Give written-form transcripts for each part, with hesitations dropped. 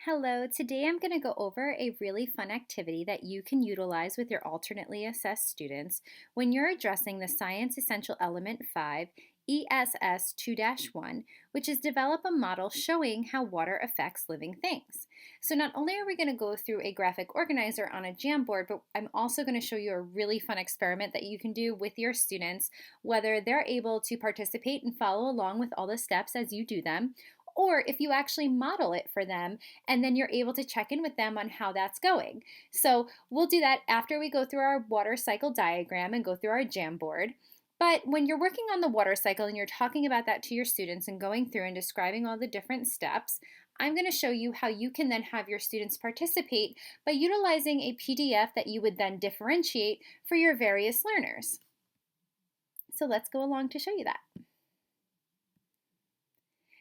Hello, today I'm going to go over a really fun activity that you can utilize with your alternately assessed students when you're addressing the Science Essential Element 5 ESS 2-1, which is develop a model showing how water affects living things. So not only are we going to go through a graphic organizer on a Jamboard, but I'm also going to show you a really fun experiment that you can do with your students, whether they're able to participate and follow along with all the steps as you do them, or if you actually model it for them and then you're able to check in with them on how that's going. So we'll do that after we go through our water cycle diagram and go through our Jamboard. But when you're working on the water cycle and you're talking about that to your students and going through and describing all the different steps, I'm going to show you how you can then have your students participate by utilizing a PDF that you would then differentiate for your various learners. So let's go along to show you that.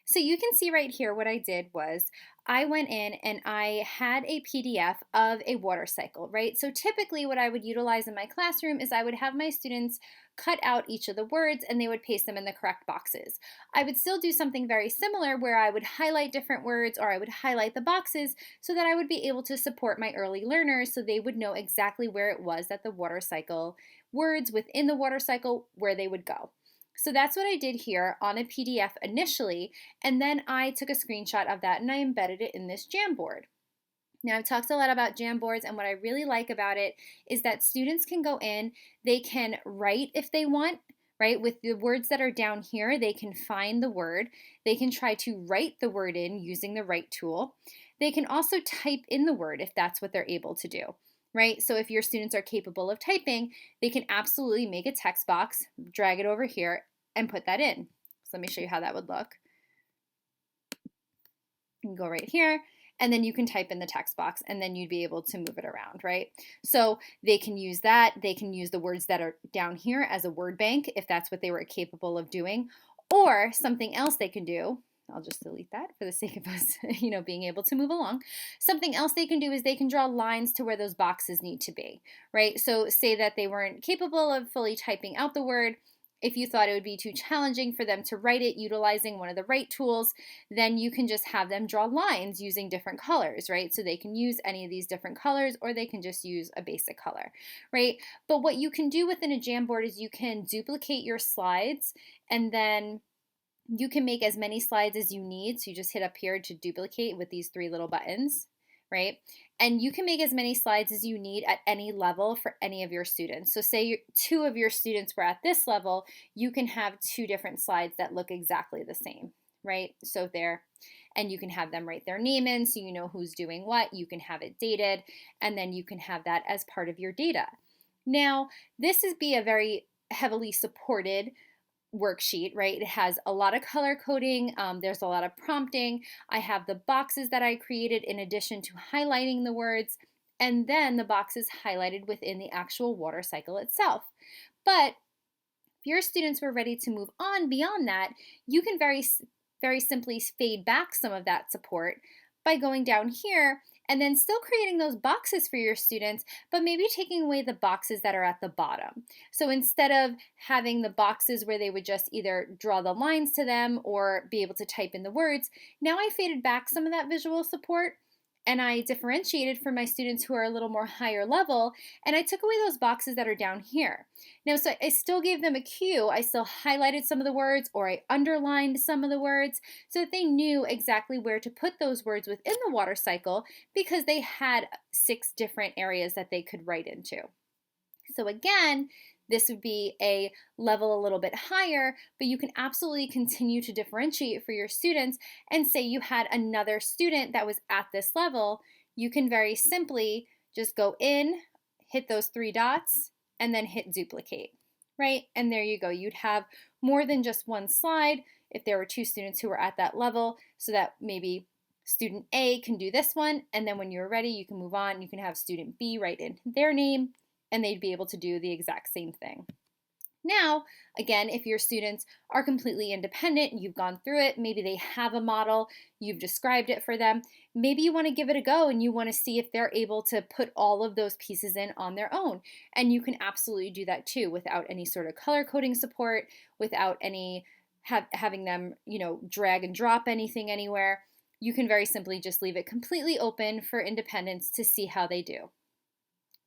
So you can see right here what I did was I went in and I had a PDF of a water cycle, right? So typically what I would utilize in my classroom is I would have my students cut out each of the words and they would paste them in the correct boxes. I would still do something very similar where I would highlight different words or I would highlight the boxes so that I would be able to support my early learners so they would know exactly where it was that the water cycle words within the water cycle where they would go. So that's what I did here on a PDF initially, and then I took a screenshot of that and I embedded it in this Jamboard. Now, I've talked a lot about Jamboards, and what I really like about it is that students can go in, they can write if they want, right? With the words that are down here, they can find the word. They can try to write the word in using the write tool. They can also type in the word if that's what they're able to do. Right? So if your students are capable of typing, they can absolutely make a text box, drag it over here, and put that in. So let me show you how that would look. You can go right here, and then you can type in the text box, and then you'd be able to move it around, right? So they can use that. They can use the words that are down here as a word bank if that's what they were capable of doing, or something else they can do. I'll just delete that for the sake of us, being able to move along. Something else they can do is they can draw lines to where those boxes need to be, right? So say that they weren't capable of fully typing out the word. If you thought it would be too challenging for them to write it utilizing one of the write tools, then you can just have them draw lines using different colors, right? So they can use any of these different colors or they can just use a basic color, right? But what you can do within a Jamboard is you can duplicate your slides and then you can make as many slides as you need. So you just hit up here to duplicate with these three little buttons, right? And you can make as many slides as you need at any level for any of your students. So say two of your students were at this level, you can have two different slides that look exactly the same, right? So there, and you can have them write their name in so you know who's doing what. You can have it dated, and then you can have that as part of your data. Now, this is a very heavily supported worksheet, right? It has a lot of color coding. There's a lot of prompting. I have the boxes that I created in addition to highlighting the words, and then the boxes highlighted within the actual water cycle itself. But if your students were ready to move on beyond that, you can very simply fade back some of that support by going down here and then still creating those boxes for your students, but maybe taking away the boxes that are at the bottom. So instead of having the boxes where they would just either draw the lines to them or be able to type in the words, now I faded back some of that visual support and I differentiated for my students who are a little more higher level, and I took away those boxes that are down here. Now, so I still gave them a cue. I still highlighted some of the words or I underlined some of the words so that they knew exactly where to put those words within the water cycle because they had 6 different areas that they could write into. So again, this would be a level a little bit higher, but you can absolutely continue to differentiate for your students and say you had another student that was at this level, you can very simply just go in, hit those 3 dots, and then hit duplicate, right? And there you go. You'd have more than just one slide if there were 2 students who were at that level so that maybe student A can do this one, and then when you're ready, you can move on. You can have student B write in their name, and they'd be able to do the exact same thing. Now, again, if your students are completely independent, you've gone through it, maybe they have a model, you've described it for them, maybe you want to give it a go and you want to see if they're able to put all of those pieces in on their own. And you can absolutely do that too without any sort of color coding support, without any having them, drag and drop anything anywhere. you can very simply just leave it completely open for independence to see how they do.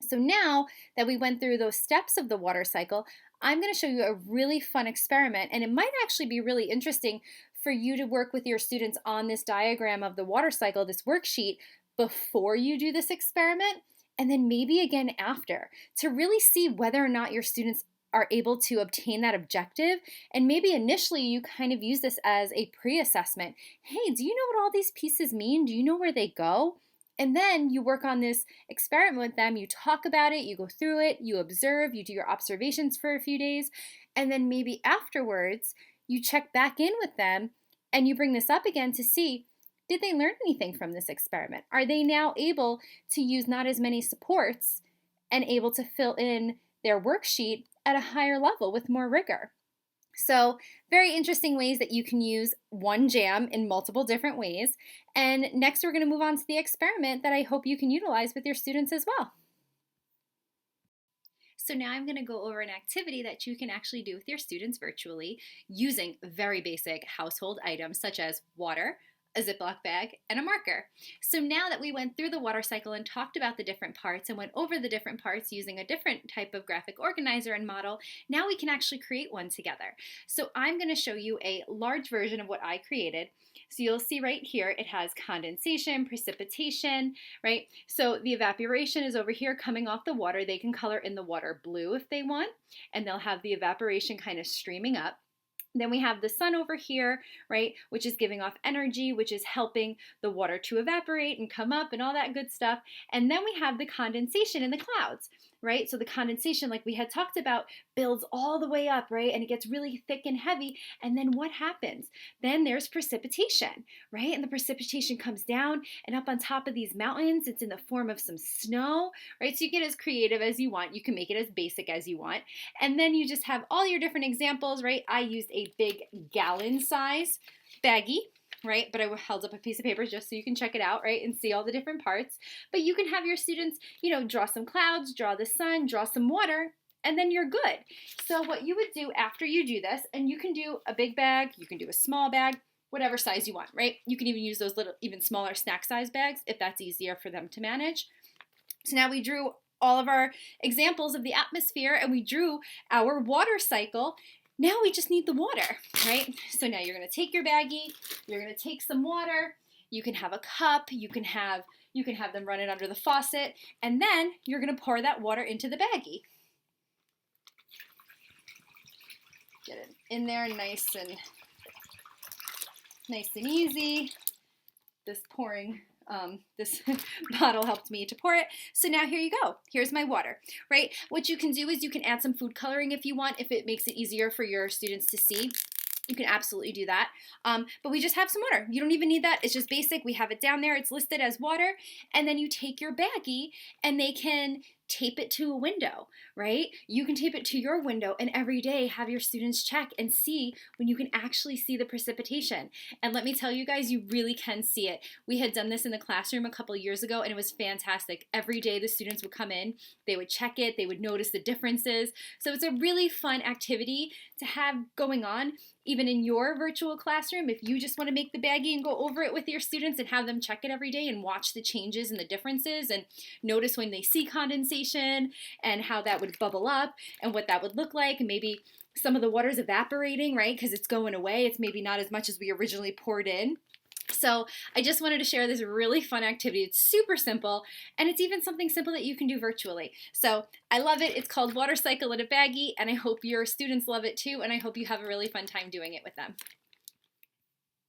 So now that we went through those steps of the water cycle, I'm going to show you a really fun experiment, and it might actually be really interesting for you to work with your students on this diagram of the water cycle, this worksheet, before you do this experiment, and then maybe again after, to really see whether or not your students are able to obtain that objective. And maybe initially you kind of use this as a pre-assessment. Hey, do you know what all these pieces mean? Do you know where they go? And then you work on this experiment with them, you talk about it, you go through it, you observe, you do your observations for a few days, and then maybe afterwards you check back in with them and you bring this up again to see, did they learn anything from this experiment? Are they now able to use not as many supports and able to fill in their worksheet at a higher level with more rigor? So very interesting ways that you can use one jam in multiple different ways. And next we're going to move on to the experiment that I hope you can utilize with your students as well. So now I'm going to go over an activity that you can actually do with your students virtually using very basic household items such as water, a Ziploc bag, and a marker. So now that we went through the water cycle and talked about the different parts and went over the different parts using a different type of graphic organizer and model, now we can actually create one together. So I'm going to show you a large version of what I created. So you'll see right here it has condensation, precipitation, right? So the evaporation is over here coming off the water. They can color in the water blue if they want, and they'll have the evaporation kind of streaming up. Then we have the sun over here, right, which is giving off energy, which is helping the water to evaporate and come up and all that good stuff. And then we have the condensation in the clouds, right? So the condensation, like we had talked about, builds all the way up, right? And it gets really thick and heavy. And then what happens? Then there's precipitation, right? And the precipitation comes down and up on top of these mountains. It's in the form of some snow, right? So you get as creative as you want. You can make it as basic as you want. And then you just have all your different examples, right? I used a big gallon size baggie, right? But I held up a piece of paper just so you can check it out, right? And see all the different parts. But you can have your students, draw some clouds, draw the sun, draw some water, and then you're good. So what you would do after you do this, and you can do a big bag, you can do a small bag, whatever size you want, right? You can even use those little, even smaller snack size bags if that's easier for them to manage. So now we drew all of our examples of the atmosphere and we drew our water cycle. Now we just need the water, right? So now you're going to take your baggie, you're going to take some water, you can have a cup, you can have them run it under the faucet, and then you're going to pour that water into the baggie. Get it in there nice and easy. This bottle helped me to pour it. So now here you go. Here's my water, right? What you can do is you can add some food coloring if you want, if it makes it easier for your students to see. You can absolutely do that. But we just have some water. You don't even need that. It's just basic. We have it down there. It's listed as water. And then you take your baggie and they can tape it to a window, right? You can tape it to your window and every day have your students check and see when you can actually see the precipitation. And let me tell you guys, you really can see it. We had done this in the classroom a couple of years ago and it was fantastic. Every day the students would come in, they would check it, they would notice the differences. So it's a really fun activity to have going on even in your virtual classroom. If you just want to make the baggie and go over it with your students and have them check it every day and watch the changes and the differences and notice when they see condensation and how that would bubble up and what that would look like, and maybe some of the water's evaporating, right? Because it's going away. It's maybe not as much as we originally poured in. So I just wanted to share this really fun activity. It's super simple, and it's even something simple that you can do virtually. So I love it. It's called Water Cycle in a Baggie, and I hope your students love it too, and I hope you have a really fun time doing it with them.